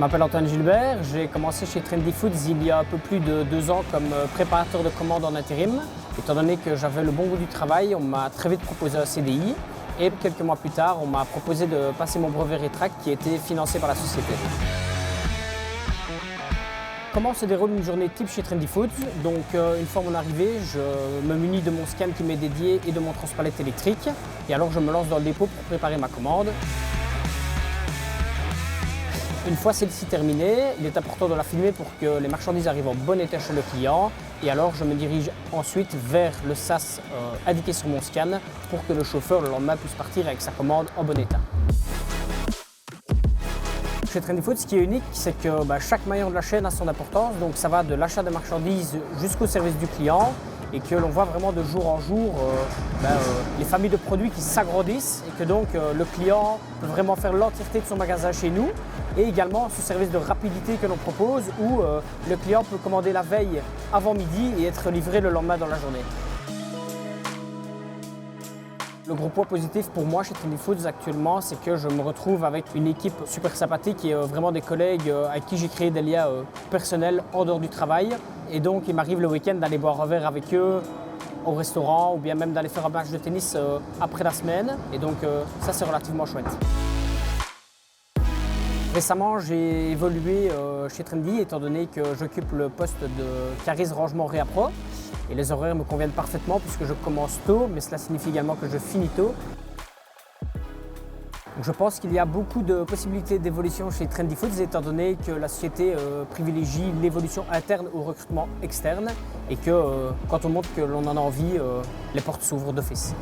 m'appelle Antoine Gilbert, j'ai commencé chez Trendy Foods il y a un peu plus de 2 ans comme préparateur de commandes en intérim. Étant donné que j'avais le bon goût du travail, on m'a très vite proposé un CDI et quelques mois plus tard, on m'a proposé de passer mon brevet rétract qui était financé par la société. Comment se déroule une journée type chez Trendy Foods? Donc une fois mon arrivée, je me munis de mon scan qui m'est dédié et de mon transpalette électrique. Et alors je me lance dans le dépôt pour préparer ma commande. Une fois celle-ci terminée, il est important de la filmer pour que les marchandises arrivent en bon état chez le client. Et alors je me dirige ensuite vers le sas indiqué sur mon scan pour que le chauffeur le lendemain puisse partir avec sa commande en bon état. Chez Trendy Foods, ce qui est unique, c'est que chaque maillon de la chaîne a son importance. Donc ça va de l'achat des marchandises jusqu'au service du client et que l'on voit vraiment de jour en jour les familles de produits qui s'agrandissent et que donc le client peut vraiment faire l'entièreté de son magasin chez nous. Et également ce service de rapidité que l'on propose où le client peut commander la veille avant midi et être livré le lendemain dans la journée. Le gros point positif pour moi chez Trendy Foods actuellement, c'est que je me retrouve avec une équipe super sympathique et vraiment des collègues avec qui j'ai créé des liens personnels en dehors du travail. Et donc il m'arrive le week-end d'aller boire un verre avec eux au restaurant ou bien même d'aller faire un match de tennis après la semaine. Et donc ça c'est relativement chouette. Récemment, j'ai évolué chez Trendy étant donné que j'occupe le poste de cariste rangement réappro. Et les horaires me conviennent parfaitement puisque je commence tôt, mais cela signifie également que je finis tôt. Donc je pense qu'il y a beaucoup de possibilités d'évolution chez Trendy Foods étant donné que la société privilégie l'évolution interne au recrutement externe et que quand on montre que l'on en a envie, les portes s'ouvrent d'office.